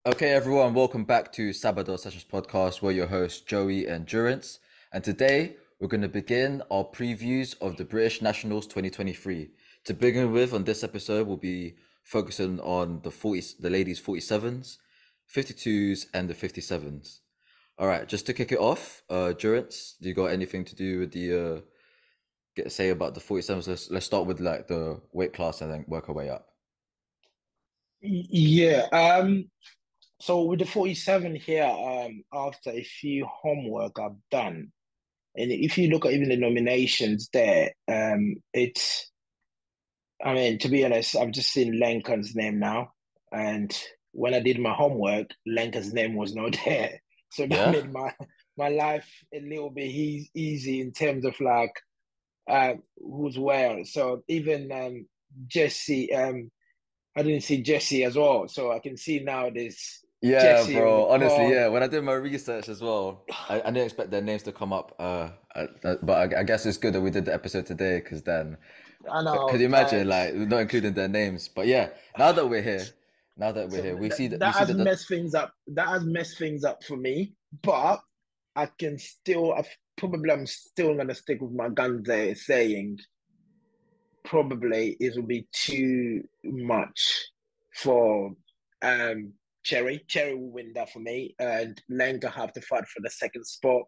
Okay, everyone, welcome back to Sabado Sessions podcast. We're your hosts, Joey and Durance. And today we're going to begin our previews of the British Nationals 2023. To begin with, on this episode, we'll be focusing on the ladies 47s, 52s, and the 57s. All right, just to kick it off, Durance, do you got anything to do with the say about the 47s? Let's start with like the weight class and then work our way up. Yeah. So with the 47 here, after a few homework I've done, and if you look at even the nominations there, I mean, to be honest, I've just seen Lenken's name now, and when I did my homework, Lenken's name was not there, so that Yeah? made my life a little bit easy in terms of like who's where. So even Jesse, I didn't see Jesse as well, so I can see now there's Yeah, Jesse on the bro. Honestly, card. yeah. When I did my research as well, I didn't expect their names to come up. But I guess it's good that we did the episode today because then, I could know, you imagine like not including their names? But yeah, now that we're so here, we that see has that messed things up. That has messed things up for me. But I can still, I'm still gonna stick with my gun there, saying probably it will be too much for um Cherry. Cherry will win that for me, and Lenka have to fight for the second spot.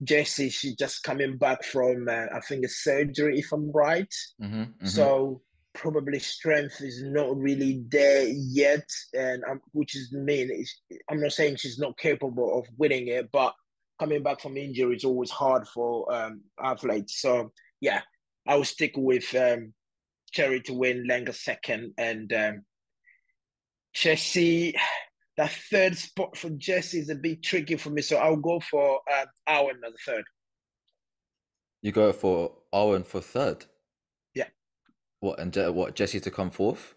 Jessie, she's just coming back from I think a surgery, if I'm right. Mm-hmm. So probably strength is not really there yet, and which is mean. I'm not saying she's not capable of winning it, but coming back from injury is always hard for athletes. So yeah, I will stick with Cherry to win, Lenga second, and Jesse. That third spot for Jesse is a bit tricky for me, so I'll go for Owen as a third. You go for Owen for third. Yeah, What and what Jesse to come fourth?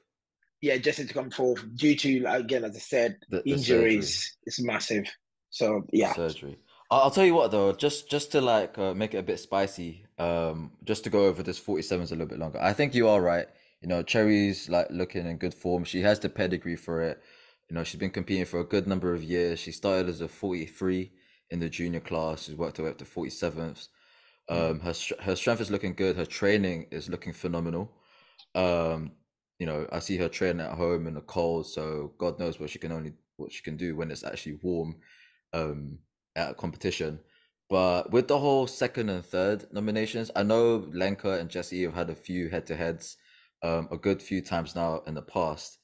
yeah, Jesse to come forth due to again, as I said, The surgery. injuries is massive. So The yeah, surgery. I'll tell you what though, just to like make it a bit spicy, just to go over this 47s a little bit longer. I think you are right. You know, Cherry's like looking in good form. She has the pedigree for it. You know, she's been competing for a good number of years. She started as a 43 in the junior class. She's worked her way up to 47th. mm. Her strength is looking good. Her training is looking phenomenal. Um, you know, I see her training at home in the cold, so God knows what she can do when it's actually warm um at a competition. But with the whole second and third nominations, I know Lenka and Jesse have had a few head-to-heads a good few times now in the past.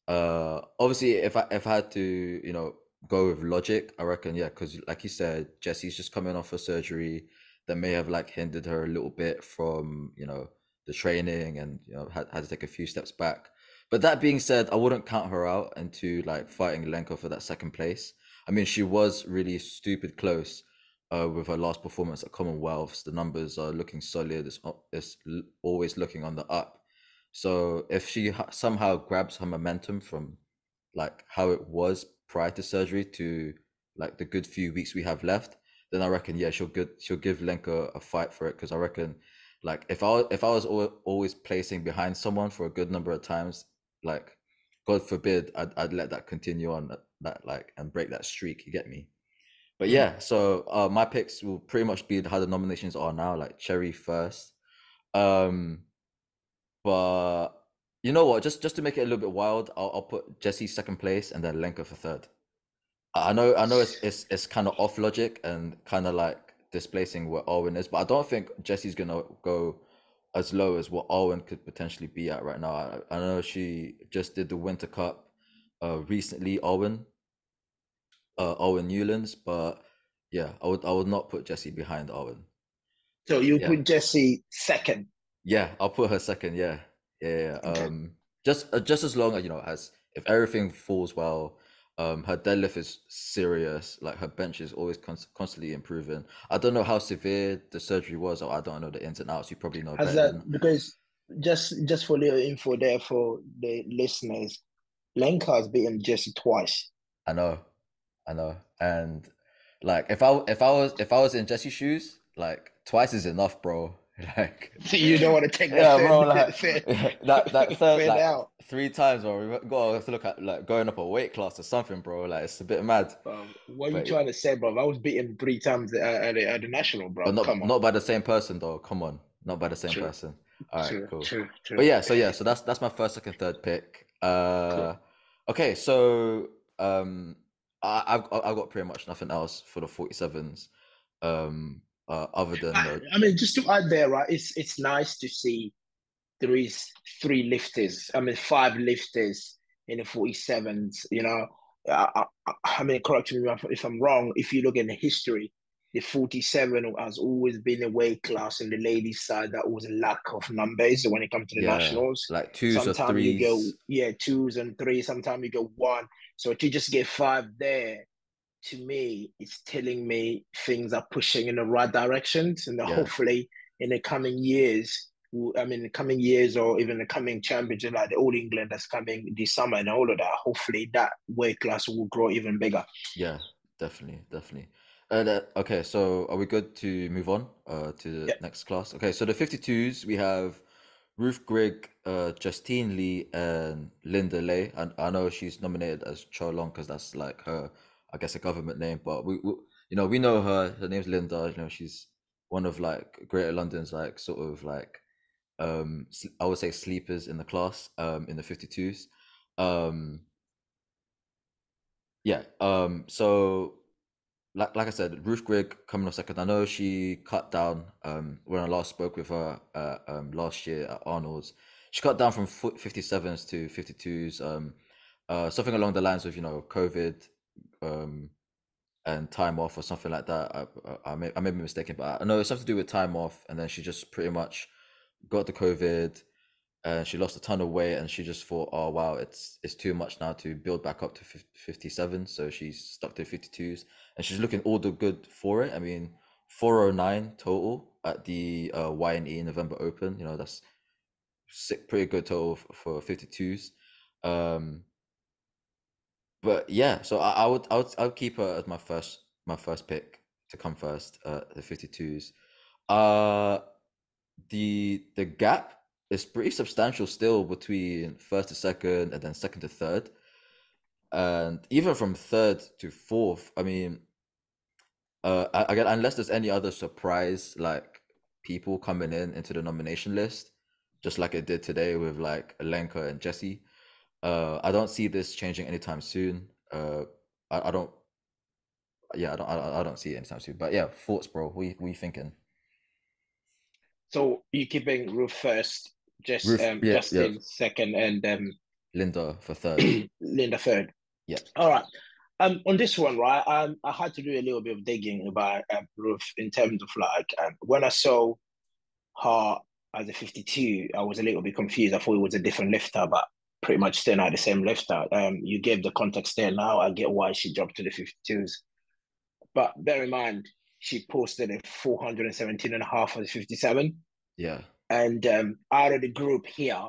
Obviously if I had to, you know, go with logic, I reckon yeah, because like you said, Jesse's just coming off a surgery that may have like hindered her a little bit from, you know, the training and you know had to take a few steps back. But that being said, I wouldn't count her out into like fighting Lenko for that second place. I mean, she was really stupid close with her last performance at Commonwealths. The numbers are looking solid. It's always looking on the up. So if she somehow grabs her momentum from like how it was prior to surgery to like the good few weeks we have left, then I reckon yeah she'll give Lenka a fight for it because I reckon like if I was always placing behind someone for a good number of times, like God forbid I'd let that continue on that like and break that streak. You get me? But Mm. yeah, so my picks will pretty much be how the nominations are now, like Cherry first. Um, but you know what? Just to make it a little bit wild, I'll put Jesse second place and then Lenka for third. I know it's kind of off logic and kind of like displacing what Owen is, but I don't think Jesse's gonna go as low as what Owen could potentially be at right now. I know she just did the Winter Cup recently, Owen Newlands, but yeah, I would not put Jesse behind Owen. So you Yeah. put Jesse second. Yeah, I'll put her second. Yeah, yeah. Okay. Just as long as you know, as if everything falls well, her deadlift is serious. Like her bench is always constantly improving. I don't know how severe the surgery was, or I don't know the ins and outs. You probably know As better that than. because just for little info there for the listeners, Lenka has beaten Jesse twice. I know, I know, and like if I was in Jesse's shoes, like twice is enough, bro. Like, So you don't want to take that yeah, bro. Like third, that third third like out. 3 times, bro. We got to look at like going up a weight class or something, bro. Like it's a bit mad. What are you But trying to say, bro? I was beaten 3 times at the national, but bro. not Come on. not by the same person though. Come on, not by the same True, person. All right, true, cool. true, But true. yeah, so that's my first, second, third pick. Cool. Okay, so I've got pretty much nothing else for the 47s. Other than I mean, just to add there, right? It's nice to see there is 3 lifters. I mean, 5 lifters in the 47s. I mean, correct me if I'm wrong. If you look in the history, the 47 has always been a weight class in the ladies' side that was a lack of numbers when it comes to the yeah, nationals. like twos or Sometimes you go, threes. yeah, twos and threes. Sometimes you go one. So to just get 5 there, to me, it's telling me things are pushing in the right directions, and Yeah, hopefully in the coming years, I mean, the coming years or even the coming championship, like the All England that's coming this summer and all of that, hopefully that weight class will grow even bigger. yeah, definitely, definitely. Okay, so are we good to move on to the Yeah. next class? Okay, so the 52s we have Ruth Grigg, Justine Lee, and Linda Lay. And I know she's nominated as Cho Long because that's like her, I guess, a government name. But we know her. Her name's Linda. She's one of like Greater London's like sort of like I would say sleepers in the class in the 52s. Um, yeah. So like I said, Ruth Grigg coming off second. I know she cut down when I last spoke with her last year at Arnold's. She cut down from 57s to 52s. Something along the lines of COVID and time off or something like that. I may be mistaken, but I know it's something to do with time off, and then she just pretty much got the COVID and she lost a ton of weight and she just thought, oh wow, it's too much now to build back up to 57, so she's stuck to 52s and she's looking all the good for it. I mean, 409 total at the Y&E November Open, that's sick, pretty good total for 52s. um but yeah, so I would keep her as my first pick to come first, the 52s. uh the gap is pretty substantial still between first to second and then second to third, and even from third to fourth. I mean, again, unless there's any other surprise like people coming into the nomination list, just like it did today with like Alenka and Jesse. I don't see this changing anytime soon. I don't. Yeah, I don't see it anytime soon. But yeah, thoughts, bro. What you thinking? So you keeping Ruth first, just Ruth, yeah, yeah. Justin second, and Linda for third. Linda third. Yeah. All right. On this one, right, I had to do a little bit of digging about Ruth in terms of like when I saw her as a 52, I was a little bit confused. I thought it was a different lifter, but pretty much still not the same lifter. You gave the context there. Now I get why she dropped to the 52s. But bear in mind, she posted a 417 and a half for the 57. Yeah. And out of the group here,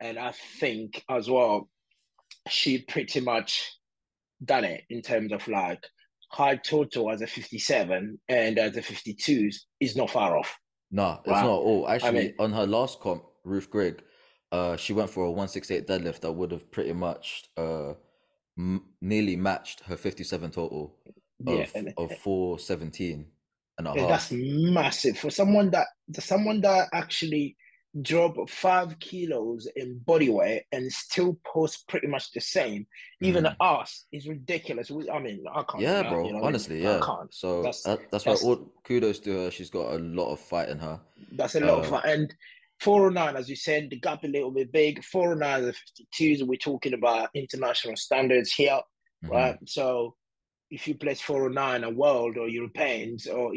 and I think as well, she pretty much done it in terms of like high total as a 57 and as a 52s is not far off, Nah, it's right? not all. I Actually, mean, on her last comp, Ruth Grigg, she went for a 168 deadlift that would have pretty much nearly matched her 57 total yeah, of 417 and a and that's half. massive for someone that actually dropped 5 kilos in body weight and still posts pretty much the same. Even Mm. us is ridiculous. I mean, I can't do Yeah, that. You bro. know what I mean? Honestly, I yeah. can't. So That's that's why that's all kudos to her. She's got a lot of fight in her. That's a lot of Uh, fun. And 409, as you said, the gap a little bit big. 409 and 52s, we're talking about international standards here, right? mhm. So if you place 409 a world or Europeans or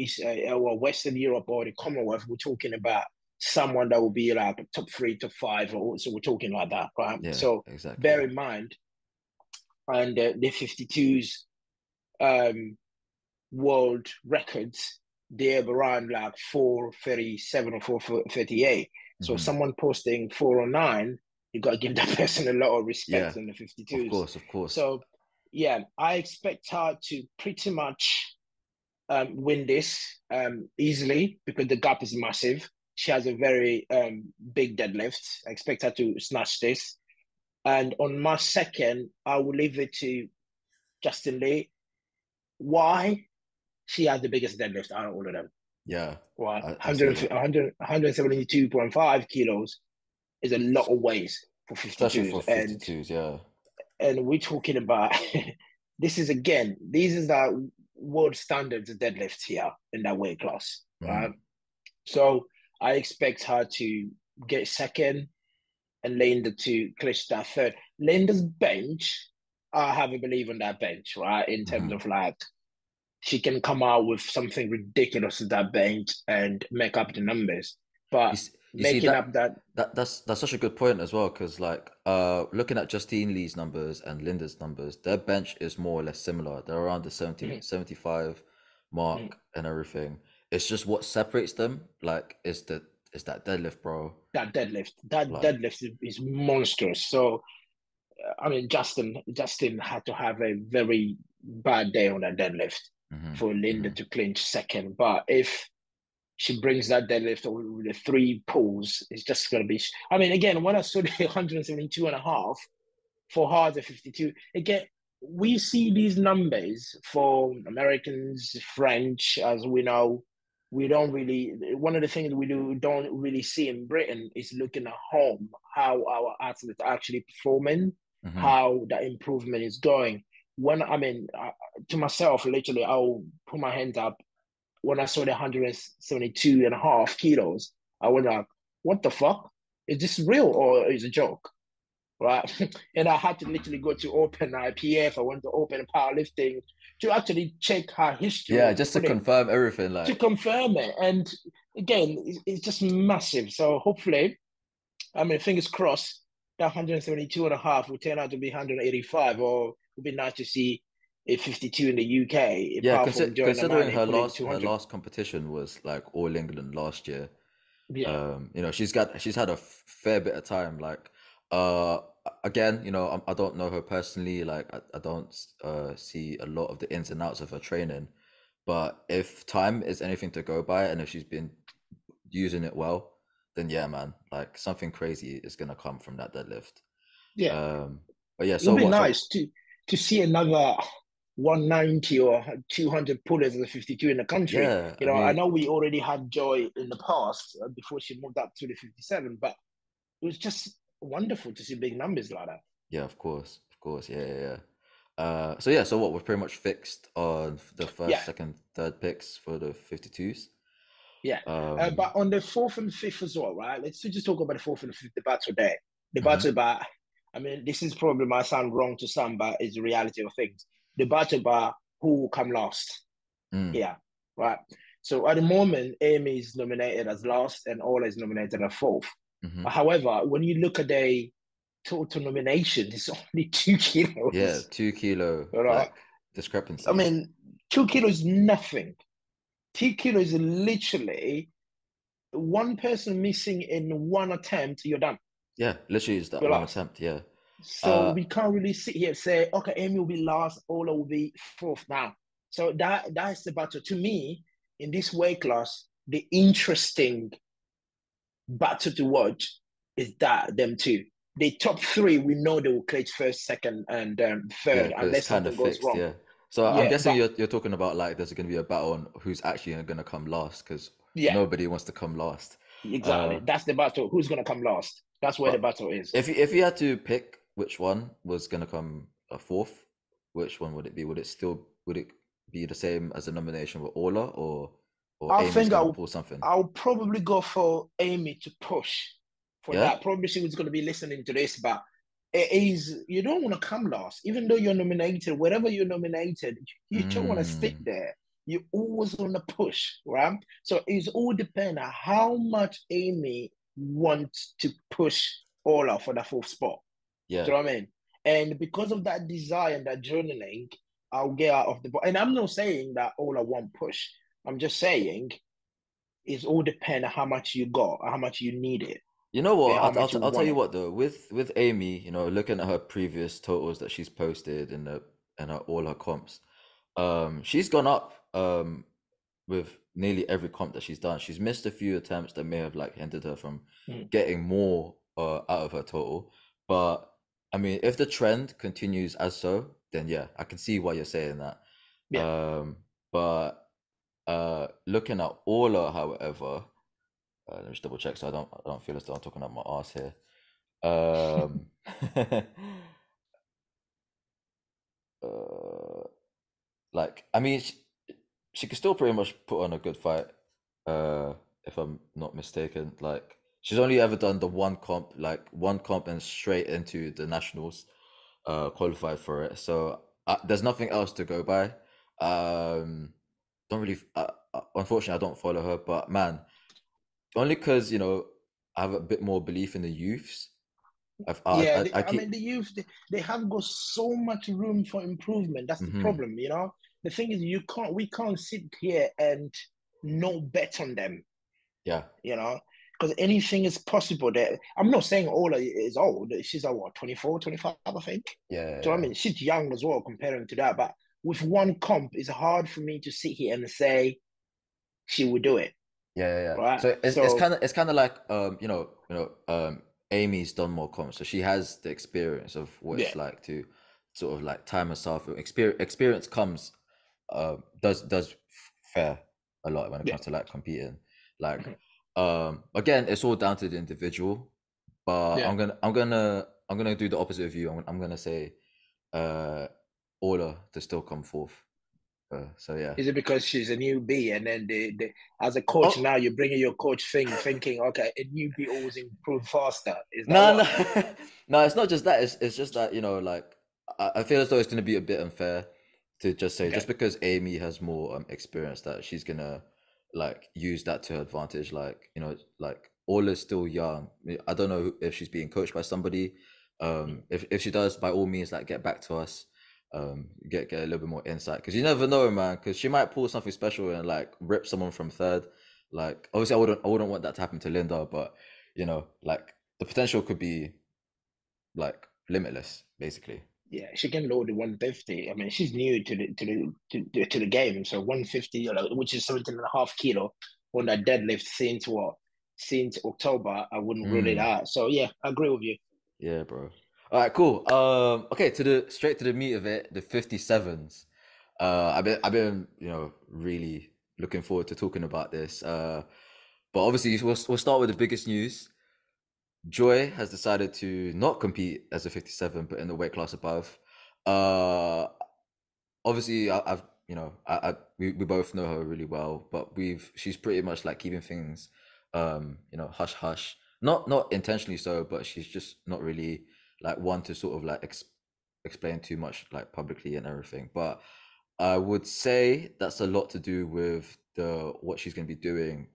or Western Europe or the Commonwealth, we're talking about someone that will be like top 3, top 5, or so we're talking like that, right? Yeah, So bear exactly. in mind, and the 52s um, world records, they're around like 437 or 438. So Hmm. someone posting 409, you got to give that person a lot of respect Yeah, in the of 52s. course, of course. So, yeah, I expect her to pretty much win this easily because the gap is massive. she has a very big deadlift. I expect her to snatch this. And on my second, I will leave it to Justin Lee. Why? She has the biggest deadlift out of all of them. Yeah, Well, I see that. 172.5 kilos is a lot of weight for Especially 52s. for 52s, yeah. And we're talking about this is again, these is the world standards of deadlifts here in that weight class. Hmm. Right. So I expect her to get second and Linda to clinch that third. Linda's bench, I have a belief on that bench, right? In terms Hmm. of like she can come out with something ridiculous at that bench and make up the numbers. But You see making up that, that's such a good point as well, because like looking at Justine Lee's numbers and Linda's numbers, their bench is more or less similar. They're around the 70 75 mark and everything. It's just what separates them, like, is that deadlift, bro. that Like, deadlift is monstrous. So I mean, Justin had to have a very bad day on that deadlift hmm, for Linda hmm. to clinch second. But if she brings that deadlift with the three pulls, it's just going to be. I mean, again, when I saw the 172 and a half for hard at 52, again, we see these numbers for Americans, French, as we know. We don't really, one of the things we don't really see in Britain is looking at home, how our athletes are actually performing, Hmm. how that improvement is going. When, I mean, to myself, literally, I'll put my hands up when I saw the 172 and a half kilos, I was like, what the fuck? Is this real or is it a joke? Right. And I had to literally go to open IPF. I went to open powerlifting to actually check her history Yeah, of just to putting confirm everything, to like, confirm it. And again, it's just massive. So hopefully, I mean, fingers crossed, that 172 and a half will turn out to be 185, or it would be nice to see a 52 in the UK, yeah, apart from Joy considering Namani putting her 200. last competition was like All England last year. Yeah. You know, she's had a fair bit of time. Like, uh, again, you know, I don't know her personally. Like, I don't see a lot of the ins and outs of her training. But if time is anything to go by, and if she's been using it well, then yeah, man, like something crazy is gonna come from that deadlift. Yeah. Um, but yeah, It would so be what? So nice to see another 190 or 200 pullers as a 52 in the country. yeah, You I know, I mean, know we already had Joy in the past before she moved up to the 57, but it was just wonderful to see big numbers like that. yeah, of course, yeah, yeah, yeah. So yeah, so what? We're pretty much fixed on the Yeah, first, second, third picks for the 52s. yeah. Um, But on the fourth and fifth as well, right? Let's just talk about the fourth and fifth, the battle there. The mhm. battle about, I mean, this is probably might sound wrong to some, but it's the reality of things. The battle about who will come last Mm, here, right? So at the moment, Amy is nominated as last and Ola is nominated as fourth. mhm. However, when you look at the total nomination, it's only two Yeah, kilos. 2 kilo Right? like I discrepancy. mean, 2 kilos is nothing. 2 kilos is literally one person missing in one attempt, you're done. Yeah, literally is that You're one lost. attempt. Yeah. So Uh, we can't really sit here and say, okay, Amy will be last, Ola will be fourth now. So that's the battle. To me, in this weight class, the interesting battle to watch is that them two. The top three, we know they will clinch first, second, and yeah, third, because it's unless kind of something goes fixed. wrong. Yeah. So I'm Yeah, guessing but you're talking about like there's going to be a battle on who's actually going to come last, because yeah, nobody wants to come last. exactly. Uh, That's the battle. Who's gonna come last? That's where the but battle is. if you had to pick which one was going to come a fourth, which one would it be? Would it be the same as a nomination with Ola, or I Amy's think going to pull something? I'll probably go for Amy to push for Yeah. that. Probably she was going to be listening to this, but it is you don't want to come last, even though you're nominated. Wherever you're nominated, you don't want to stick Mm, there. You always want to push, right? So it's all depend on how much Amy wants to push Ola for that fourth spot. yeah. Do you know what I mean? And because of that desire and that journaling, I'll get out of the box. And I'm not saying that all I want push. I'm just saying it's all depend on how much you got, how much you need it, You know what? and how much you I'll tell want you it. what though. With Amy, you know, looking at her previous totals that she's posted in the and her, all her comps, she's gone up. with nearly every comp that she's done. She's missed a few attempts that may have like hindered her from Mm. getting more out of her total. But I mean, if the trend continues as so, then yeah, I can see why you're saying that. Yeah. But looking at Orla, however, let me just double check so I don't feel as though I'm talking out my ass here. Um, uh, like I mean, she could still pretty much put on a good fight, uh, if I'm not mistaken. Like she's only ever done the one comp and straight into the nationals, qualified for it. So there's nothing else to go by. Don't really, unfortunately, I don't follow her, but man, only because I have a bit more belief in the youths. Yeah, I I mean keep. the youth they have got so much room for improvement. That's the Hmm. problem, you know. The thing is, we can't sit here and not bet on them, Yeah, you know, because anything is possible. There, I'm not saying Ola is old. She's like what 24, 25, I think. yeah, Do you know what I yeah, mean? She's young as well comparing to that. But with one comp, it's hard for me to sit here and say she will do it, yeah, yeah, yeah. right? So So it's kind of like Amy's done more comps, so she has the experience of what yeah, it's like to sort of like time herself. Experience comes, does fare a lot when it yeah, comes to like competing. Like, mhm, again, it's all down to the individual, but yeah. I'm gonna do the opposite of you. I'm gonna say, uh, Ola to still come forth. So yeah. Is it because she's a newbie and then as a coach Oh, now you're bringing your coach thing, thinking, okay, a newbie always improve faster? Is that no, what? no, no. It's not just that. It's just that like I feel as though it's going to be a bit unfair to just say just Okay. because Amy has more experience that she's gonna like use that to her advantage. Like like Ola's still young. I don't know if she's being coached by somebody. Mm. If she does, by all means, like get back to us. Get a little bit more insight because you never know, man. Because she might pull something special and like rip someone from third. Like obviously, I wouldn't want that to happen to Linda, but like the potential could be like limitless, basically. Yeah, she can load the 150. I mean, she's new to the game, so 150, which is 17.5 kilo on that deadlift since what? Since October, I wouldn't rule it Mm, out. So yeah, I agree with you. yeah, bro. All right, cool. Okay, to the straight to the meat of it, the 57s. I've been really looking forward to talking about this. But obviously we'll start with the biggest news. Joy has decided to not compete as a 57, but in the weight class above. Uh, Obviously I've we both know her really well, but she's pretty much like keeping things hush hush, not intentionally so, but she's just not really like one to sort of like explain too much like publicly and everything. But I would say that's a lot to do with the what she's going to be doing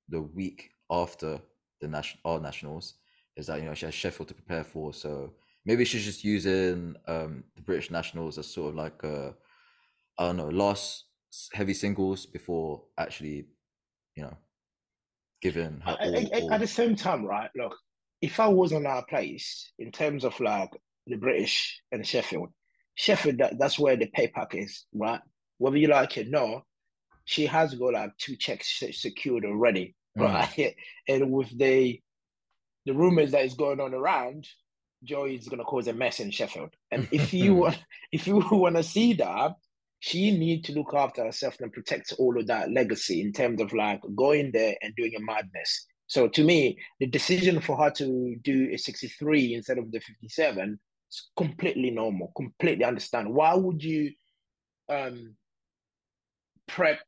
the week after the nationals, is that she has Sheffield to prepare for. So maybe she's just using the British nationals as sort of like a, I don't know, last heavy singles before actually, you know, giving her At all. the same time, right? Look, if I was on our place in terms of like the British and Sheffield, that's where the pay pack is, right? Whether you like it or no, she has got like two checks secured already, Mm. right? And with the rumors that is going on around, Joy is going to cause a mess in Sheffield. And if you want to see that, she need to look after herself and protect all of that legacy in terms of like going there and doing a madness. So to me, the decision for her to do a 63 instead of the 57 is completely normal, completely understand. Why would you um prep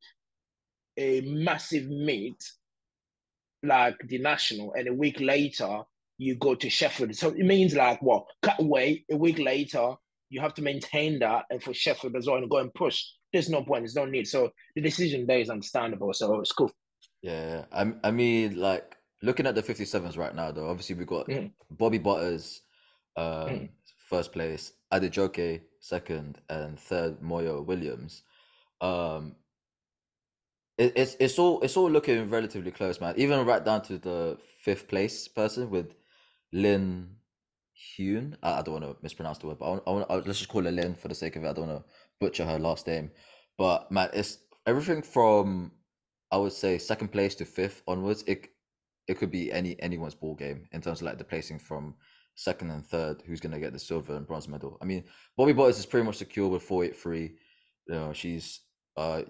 a massive meet like the national, and a week later you go to Sheffield? So it means like what? Cut away a week later, you have to maintain that, and for Sheffield as well, and go and push. There's no point. There's no need. So the decision there is understandable. So it's cool. Yeah, I mean, like looking at the 57s right now, though, obviously we got Mm, Bobby Butters, mm. first place, Adejoke second, and third Moyo Williams. Um, it's all looking relatively close, man. Even right down to the fifth place person with Lynn Hune. I don't want to mispronounce the word, but let's just call her Lynn for the sake of it. I don't want to butcher her last name. But man, it's everything from I would say second place to fifth onwards. It could be anyone's ball game in terms of like the placing from second and third. Who's gonna get the silver and bronze medal? I mean, Bobby Bottas is pretty much secure with 483. You know, she's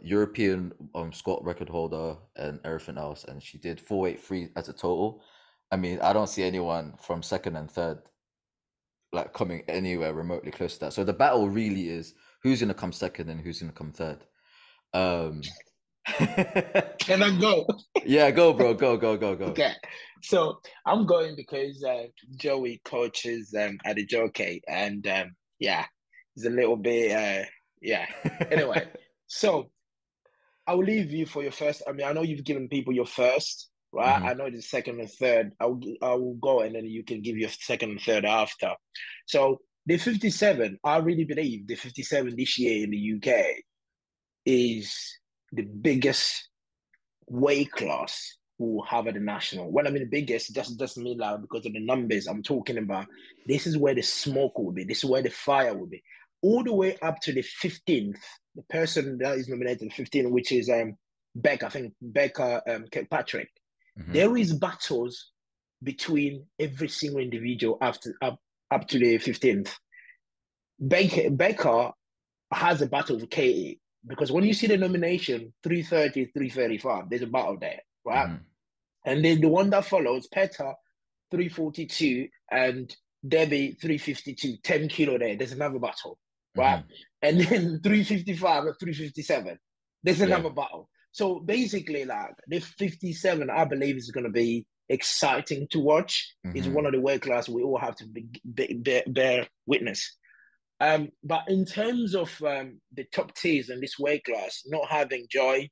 European squat record holder and everything else, and she did 483 as a total. I mean, I don't see anyone from second and third like coming anywhere remotely close to that. So the battle really is who's gonna come second and who's gonna come third. Um, Can I go? yeah, go, bro, go. Okay. So I'm going because Joey coaches at the Jockey, and yeah, it's a little bit yeah. Anyway, so I'll leave you for your first. I mean, I know you've given people your first, right? Hmm. I know the second and third. I will go, and then you can give your second and third after. So the 57, I really believe the 57 this year in the UK is the biggest weight class will have at the national. When I mean the biggest, it just doesn't mean like because of the numbers. I'm talking about this is where the smoke will be. This is where the fire will be. All the way up to the 15th, the person that is nominated 15th, which is Becca, I think Becca Kirkpatrick. Hmm. There is battles between every single individual up to the 15th. Becca has a battle with KE because when you see the nomination 330, 335, there's a battle there, right? Hmm. And then the one that follows, Peta 342 and Debbie 352, 10 kilo there. There's another battle, right? Hmm. And then 355 and 357, there's Yeah. another battle. So basically, like the 57, I believe is going to be exciting to watch. It's one Hmm. of the weight class we all have to bear witness. But in terms of the top tiers in this weight class, not having Joy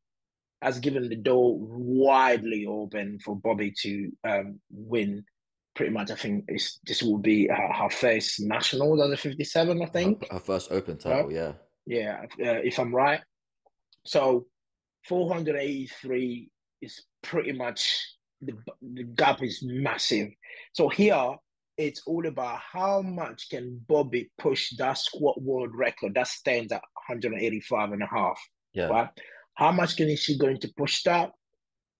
has given the door widely open for Bobby to win. Pretty much, I think this will be her first nationals as a 57, I think. Her first open Right? title, yeah. Yeah, if I'm right. So 483 is pretty much the gap is massive. So here it's all about how much can Bobby push that squat world record that stands at 185 and a half, Yeah. right? How much can is she going to push that?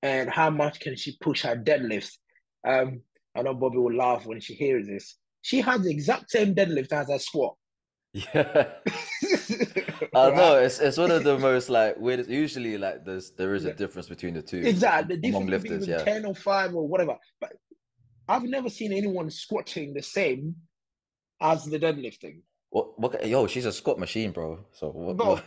And how much can she push her deadlifts? Um, I know Bobby will laugh when she hears this. She has the exact same deadlift as her squat. Yeah. I know Right? it's one of the most like weird. Usually, like there is a Yeah. difference between the two Exactly. The among difference could be lifters. even Yeah. 10 or 5 or whatever. But I've never seen anyone squatting the same as the deadlifting. What? Yo, she's a squat machine, bro. So what? Bro,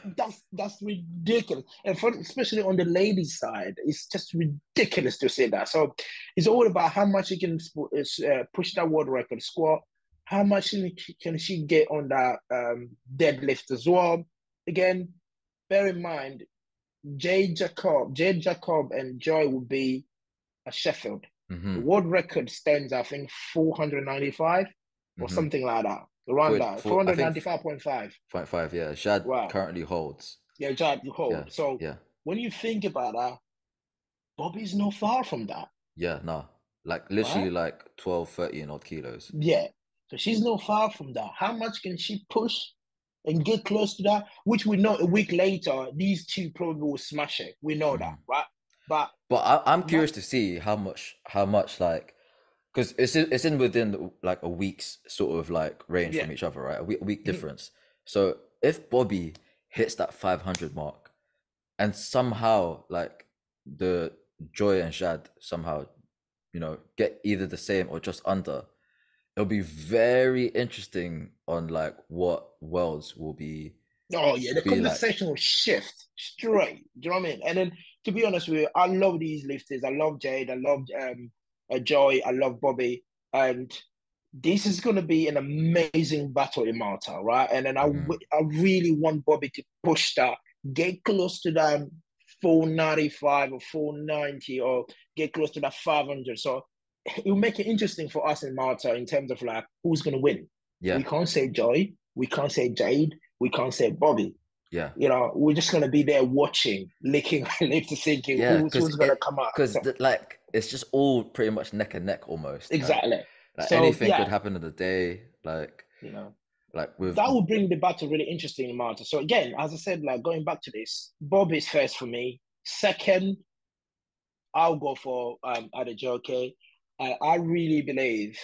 that's ridiculous. And for especially on the ladies' side, it's just ridiculous to say that. So it's all about how much you can push that world record squat, how much can she get on that deadlift as well. Again, bear in mind, Jade Jacob and Joy will be at Sheffield. The Hmm. world record stands, I think, 495 or Hmm. something like that. Around that, For I think 495.5. 0.5. Yeah. Shad Wow. currently holds. Yeah, Jad, you Yeah. hold. So Yeah. when you think about that, Bobby's not far from that, Yeah. Nah. Like literally right? like 12, 13 odd kilos. Yeah. So she's not far from that. How much can she push and get close to that? Which we know a week later, these two probably will smash it. We know that, Hmm. right? But But I'm my curious to see how much like because it's in within like a week's sort of like range yeah. from each other, right? A week Mhm. difference. So if Bobby hits that 500 mark and somehow like the Joy and Shad somehow get either the same or just under, it'll be very interesting on like what worlds Oh yeah, will the be like. conversation will shift straight. Do you know what I mean? And then to be honest with you, I love these lifters. I love Jade. I love Joy. I love Bobby. And this is going to be an amazing battle in Malta, right? And then Mhm. I really want Bobby to push that, get close to that 495 or 490, or get close to that 500. So it'll make it interesting for us in Malta in terms of like who's going to win. Yeah, We can't say Joy, we can't say Jade, we can't say Bobby. yeah, You know, we're just going to be there watching, licking our lips, thinking yeah, because who's going to it come out. because So, like it's just all pretty much neck and neck almost. exactly. Like So anything could yeah, happen in the day. you know, Like with. that will bring the battle really interesting in Malta. So again, as I said, like going back to this, Bob is first for me. Second, I'll go for Adejoke. I really believe,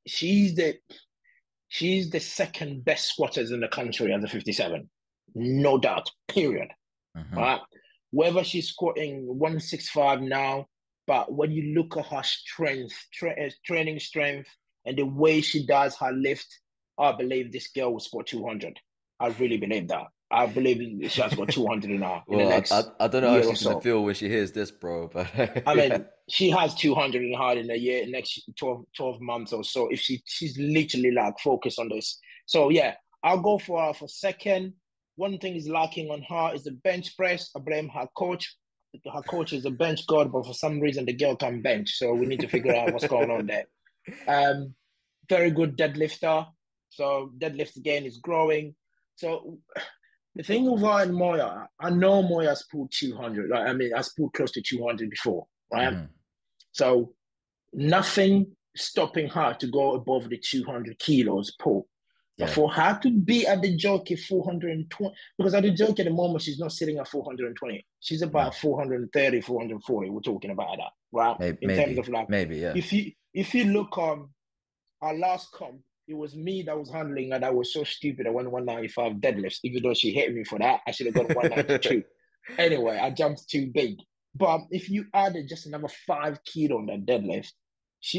she's the second best squatters in the country as a 57, no doubt. Period. All Hmm. right. Whether she's squatting 165 now, but when you look at her strength, training strength, and the way she does her lift, I believe this girl will squat 200. I really believe that. I believe she has got 200 in her in the Well, next I don't know how year or she's gonna so. feel when she hears this, bro. But I yeah. mean, she has 200 in her in a year, next 12 months or so. If she's literally like focused on this. So yeah, I'll go for her for second. One thing is lacking on her is the bench press. I blame her coach. Her coach is a bench god, but for some reason the girl can bench. So we need to figure out what's going on there. Um, Very good deadlifter. So deadlift again is growing. So the thing with Ryan Moya, I know Moya's pulled 200. Like, I mean, has pulled close to 200 before, right? Hmm. So nothing stopping her to go above the 200 kilos pull. But Yeah. for her to be at the jockey 420, because at the jockey at the moment, she's not sitting at 420. She's No. about 430, 440. We're talking about that, right? In terms of like, Maybe, yeah. if you look on our last comp, it was me that was handling her. That was so stupid. I went 195 deadlifts, even though she hit me for that. I should have gone 192. Anyway, I jumped too big. But if you added just another 5 kilo on that deadlift,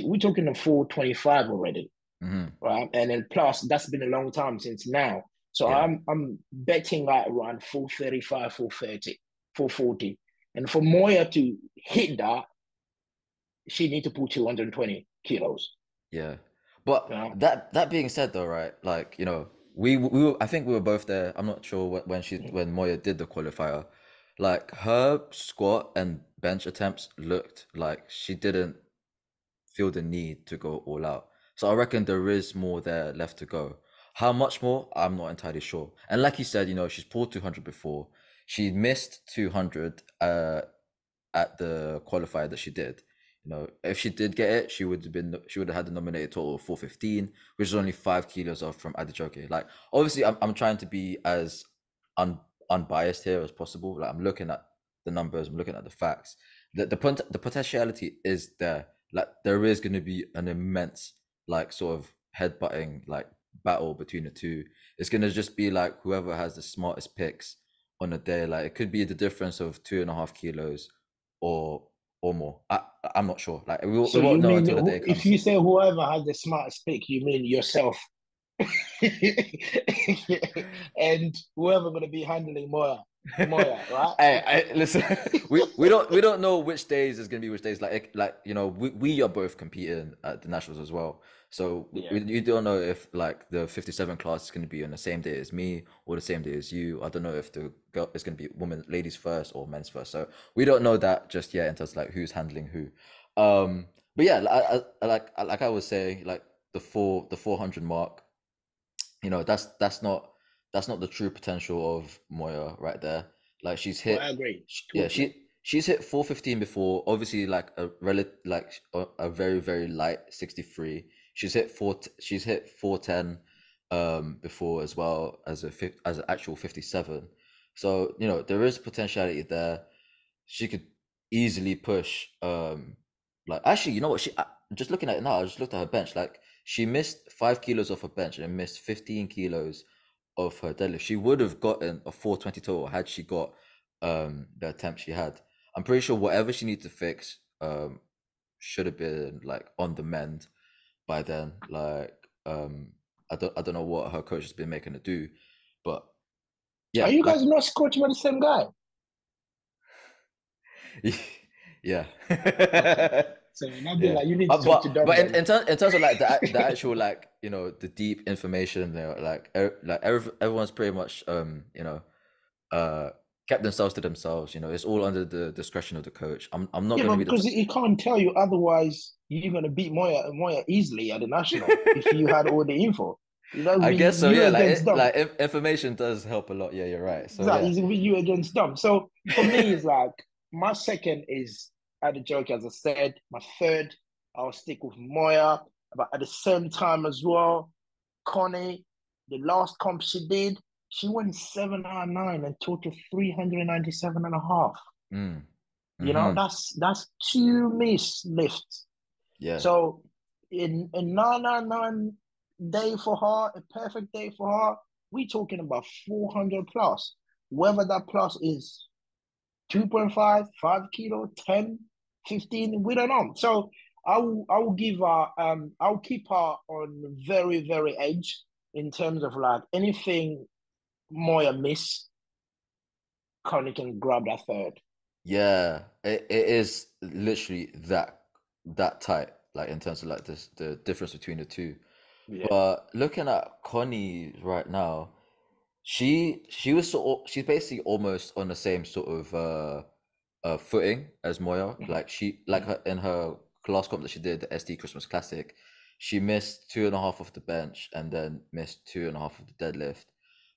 we're talking a 425 already, Hmm. right? And then plus, that's been a long time since now. So Yeah. I'm betting like around 435, 430, 440. And for Moya to hit that, she need to pull 220 kilos. Yeah. But You know? that being said though, right? Like, we were, I think we were both there. I'm not sure when Moya did the qualifier. Like her squat and bench attempts looked like she didn't feel the need to go all out. So I reckon there is more there left to go. How much more? I'm not entirely sure. And like you said, she's pulled 200 before. She missed 200 at the qualifier that she did. If she did get it, she would have had the nominated total of 415, which is only 5 kilos off from Adijoke. Like obviously I'm trying to be as unbiased here as possible. Like I'm looking at the numbers, I'm looking at the facts. The potentiality is there. Like there is going to be an immense like sort of headbutting like battle between the two. It's going to just be like whoever has the smartest picks on a day. Like it could be the difference of 2.5 kilos or more. I'm not sure. Like we So won't you know mean until the day if comes. you say whoever has the smartest pick, you mean yourself, and whoever going to be handling Moya, right? Listen, we don't know which days is gonna be which days. Like we are both competing at the nationals as well. So Yeah. you don't know if like the 57 class is gonna be on the same day as me or the same day as you. I don't know if the girl is gonna be women, ladies first or men's first. So we don't know that just yet in terms of like who's handling who. But yeah, like I was saying, like the 400 mark. That's not the true potential of Moya right there. Like she's Well, I hit, agree yeah, totally. she's hit 415 before. Obviously, like a very very light 63. She's hit 410 before as well as an actual 57. So there is potentiality there. She could easily push like actually what just looking at it now, I just looked at her bench. Like she missed 5 kilos off her bench and missed 15 kilos of her deadlift. She would have gotten a 420 total had she got the attempt she had. I'm pretty sure whatever she needs to fix should have been like on the mend by then. Like I don't know what her coach has been making her do, but Are yeah, you like guys not coached by the same guy? yeah. Okay. So that'd be Yeah. like you need to But talk to but Dom but then. in terms of like the actual like the deep information everyone's pretty much uh kept themselves to themselves. It's all under the discretion of the coach. I'm not Yeah, going to but be because he can't tell you otherwise, you're gonna beat Moya easily at the national if you had all the info. You know, I we guess so, you yeah, like against Dom. information does help a lot. Yeah, you're right. So Exactly, yeah. it's you against Dom. So for me, it's like my second is at the joke, as I said. My third, I'll stick with Moya, but at the same time as well, Connie, the last comp she did, she went 7 out of 9 and total 397 and a half. Mm. Mm-hmm. That's two miss lifts. Yeah. So in a 999 day for her, a perfect day for her, we talking about 400 plus. Whether that plus is 2.5, 5 kilo, 10, 15, we don't know. So I will give her I'll keep her on very, very edge in terms of like anything Moya miss, Connie can grab that third. Yeah, it is literally that tight, like in terms of like this the difference between the two. Yeah. But looking at Connie right now, she was she's basically almost on the same sort of footing as Moya. Mhm, Like she like mhm, her in her last comp that she did, the SD Christmas Classic, she missed two and a half off the bench and then missed two and a half of the deadlift.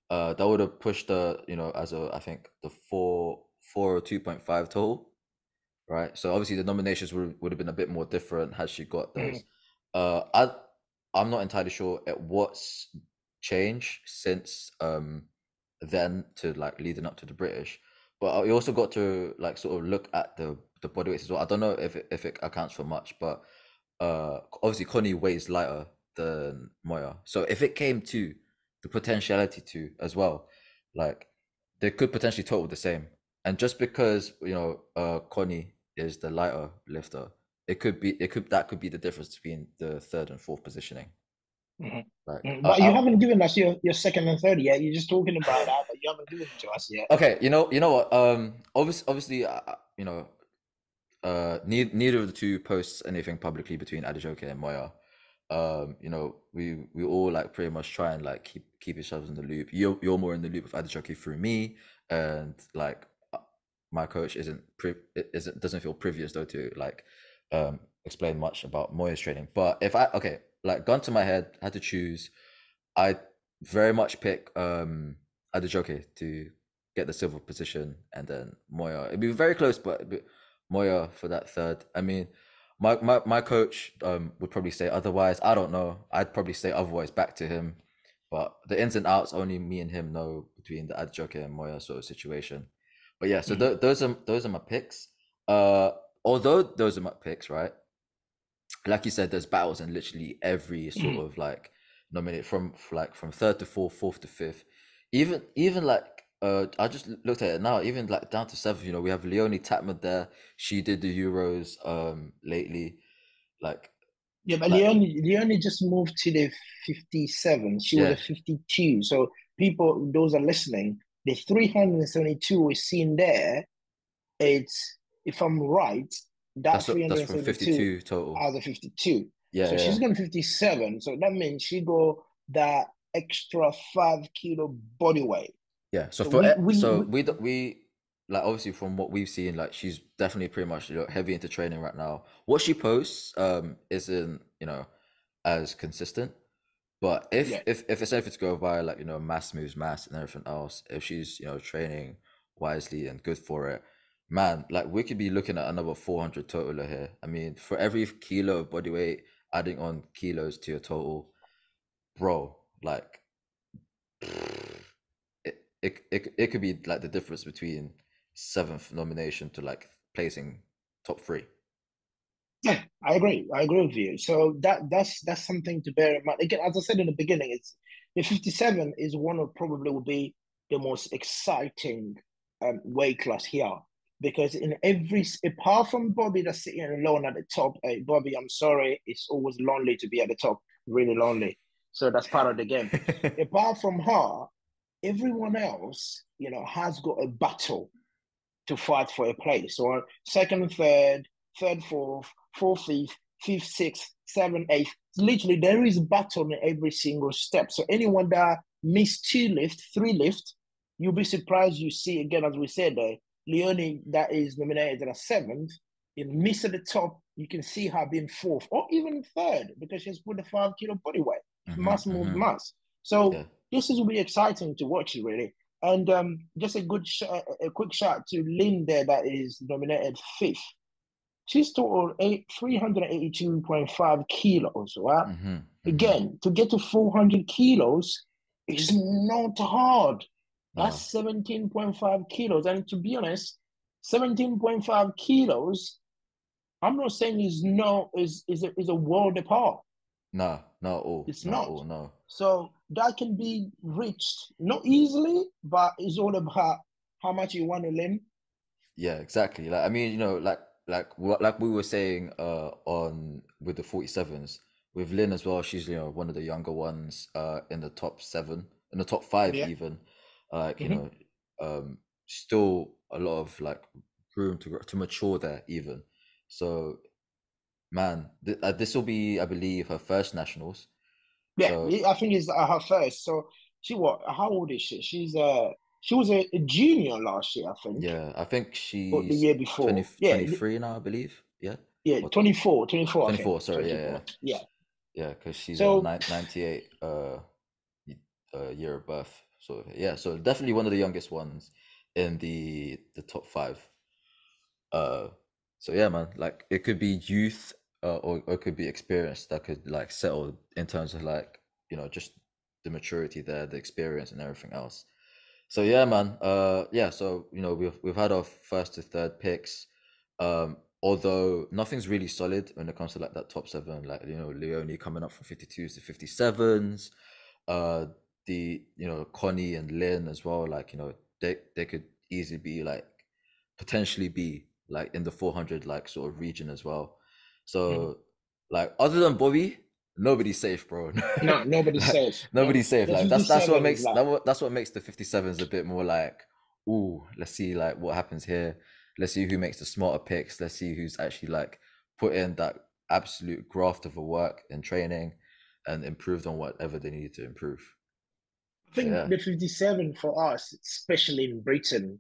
That would have pushed her, as a I think the 402.5 total, right? So obviously the nominations would have been a bit more different had she got those. mhm, Uh, I I'm not entirely sure at what's changed since then to like leading up to the British, but we also got to like sort of look at the body weights as well. I don't know if it accounts for much, but obviously Connie weighs lighter than Moya, so if it came to the potentiality to as well, like they could potentially total the same. And just because Connie is the lighter lifter, that could be the difference between the third and fourth positioning. mhm, Like mhm. But you haven't given us your second and third yet. You're just talking about that, but you haven't given it to us yet. okay, you know what? Obviously, neither of the two posts anything publicly between Adejoke and Moya. We all like pretty much try and like keep each other in the loop. You're more in the loop with Adejoke through me, and like my coach isn't doesn't feel privy as though to like explain much about Moya's training. But if I okay, like gun to my head, had to choose, I very much pick Adejoke to get the silver position, and then Moya. It'd be very close, but Moya for that third. I mean, my coach would probably say otherwise. I don't know. I'd probably say otherwise back to him. But the ins and outs only me and him know between the Adejoke and Moya sort of situation. But yeah, so Mhm, those are my picks. Uh, although those are my picks, right? Like you said, there's battles in literally every sort mhm. of like nominate from third to fourth, fourth to fifth, even like I just looked at it now, even like down to seventh. We have Leonie Tatman there. She did the Euros lately, like Yeah, but like Leonie just moved to the 57. She was a yeah. 52. So people, those are listening, the 372 we're seeing there, it's, if I'm right, that That's from 372 52 total. as a 52. Yeah, So she's yeah. going 57. So that means she go that extra 5 kilo body weight. Yeah. So So for so we we like obviously from what we've seen, like she's definitely pretty much heavy into training right now. What she posts isn't as consistent. But if yeah. if if it's anything to go by, like mass moves mass and everything else, if she's training wisely and good for it, man, like we could be looking at another 400 total here. I mean, for every kilo of body weight, adding on kilos to your total, bro, like it could be like the difference between seventh nomination to like placing top three. Yeah, I agree. I agree with you. So that's something to bear in mind. Again, as I said in the beginning, it's the 57 is one of probably will be the most exciting weight class here because in every apart from Bobby that's sitting alone at the top, hey, Bobby, I'm sorry, it's always lonely to be at the top, really lonely. So that's part of the game. Apart from her, everyone else, has got a battle to fight for a place. Or second, third, fourth, fifth, sixth, seventh, eighth. Literally, there is battle in every single step. So anyone that missed two lift, three lift, you'll be surprised you see again, as we said, Leonie that is nominated as seventh, in miss at the top, you can see her being fourth or even third because she's put the 5 kilo body weight. Mass moves Mm-hmm. mass. So Yeah. this is really exciting to watch, really. And just a quick shout to Lynn there that is nominated fifth. She's total 382.5 kilos, right? Mm-hmm. Mm-hmm. Again, to get to 400 kilos is not hard. That's No. 17.5 kilos. And to be honest, 17.5 kilos. I'm not saying is no is a world apart. Nah, not at all, It's not at not. all. No. So that can be reached not easily, but it's all about how much you want to learn. Yeah, exactly. Like I mean, like we were saying on with the 47s with Lynn as well, she's one of the younger ones in the top 7, in the top 5 Yeah. even. Like, Mm-hmm. still a lot of like room to mature there even. So, man, this will be, I believe, her first nationals. Yeah, So, I think it's her first. So she what? How old is she? She was a junior last year, I think, yeah, I think or the she's year 20 before. Yeah, 23 now, I believe. Yeah. yeah, Or 24, I think, 24, sorry. Yeah, 24. yeah. Yeah. Yeah, because she's a So 98 year of birth. So yeah, so definitely one of the youngest ones in the top 5. Uh, so yeah, man, like it could be youth, or it could be experience that could like settle in terms of like just the maturity there, the experience, and everything else. So yeah, man. Yeah. So we've had our first to third picks. Although nothing's really solid when it comes to like that top 7. Like Leone coming up from 52s to 57s. Uh, the Connie and Lynn as well. Like they could easily be like potentially be like in the 400 like sort of region as well. mhm. So like other than Bobby, nobody's safe, bro. No, nobody's Like safe. No, nobody's safe. the Like that's what 57 is makes like that's what makes the 57s a bit more like, ooh, let's see like what happens here. Let's see who makes the smarter picks. Let's see who's actually like put in that absolute graft of a work and training and improved on whatever they need to improve. I So think yeah. the 57 for us, especially in Britain,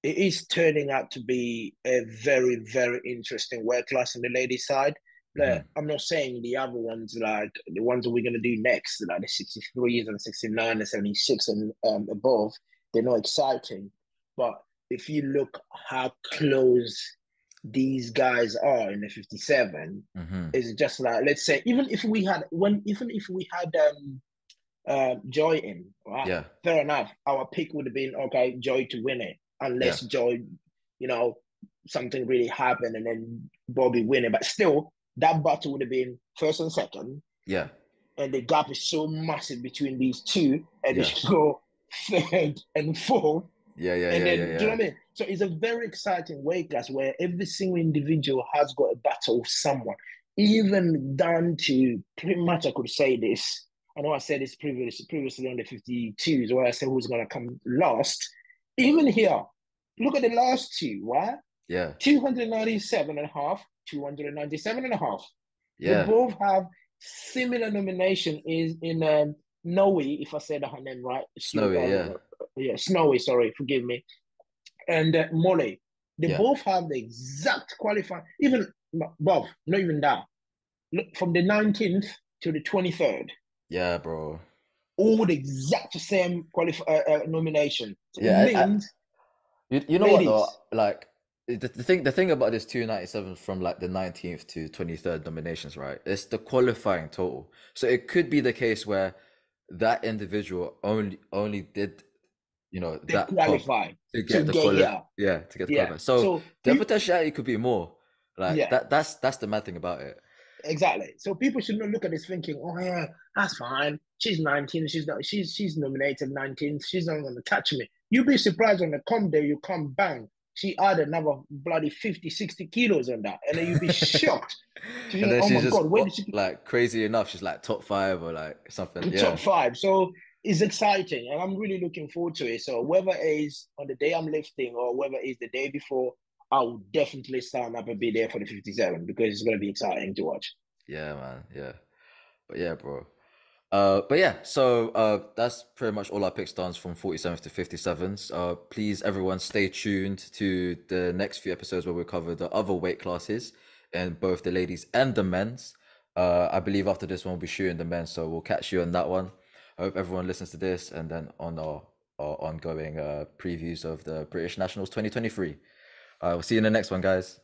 it is turning out to be a very, very interesting weight class on the ladies' side. Hmm. I'm not saying the other ones, like the ones that we're going to do next, like the 63s and 69 and 76 and above, they're not exciting. But if you look how close these guys are in the 57, Hmm. it's just like, let's say, even if we had Joy in, right? Yeah. Fair enough. Our pick would have been okay, Joy to win it, Yeah. unless Joy, you know, something really happened and then Bobby win it. But still, that battle would have been first and second, Yeah. and the gap is so massive between these two, and Yeah. they go third and fourth, Yeah. Yeah. and Yeah. Yeah. then do you know Yeah. what I mean? So it's a very exciting weight class where every single individual has got a battle with someone, even down to pretty much I could say this. I know I said this previously on the 52s where I said who's gonna come last. Even here, look at the last two, right? Yeah. 297 and a half, 297 and a half. They Yeah. both have similar nomination in Norway, if I said her name right. Snowy. Yeah. Yeah, Snowy, sorry, forgive me, and Molly. They Yeah. both have the exact qualifying, even Bob, not even that. Look, from the 19th to the 23rd, Yeah, bro. all the exact same nomination. So it Yeah, means, you know what though? ladies, Like the thing about this 297 from like the 19th to 23rd nominations, right? It's the qualifying total. So it could be the case where that individual only did they that comp qualify to to get the get here. to get the Yeah. qualify. So So, the potentiality could be more. Like yeah. that's the mad thing about it. Exactly. So people should not look at this thinking, oh yeah, that's fine. She's 19. She's nominated 19. She's not gonna catch me. You'll be surprised when the come day you come bang. She added another bloody 50, 60 kilos on that. And then you'll be shocked. You And think, then oh she's my just God, where did she like crazy enough, she's like top 5 or like something. the top Yeah. five? So it's exciting and I'm really looking forward to it. So whether it's on the day I'm lifting or whether it's the day before, I'll definitely stand up and be there for the 57 because it's gonna be exciting to watch. Yeah, man. Yeah. But yeah, bro. But yeah, so that's pretty much all our picks done from 47s to 57s. Please, everyone, stay tuned to the next few episodes where we cover the other weight classes in both the ladies and the men's. I believe after this one, we'll be shooting the men, so we'll catch you on that one. I hope everyone listens to this and then on our ongoing previews of the British Nationals 2023. We'll see you in the next one, guys.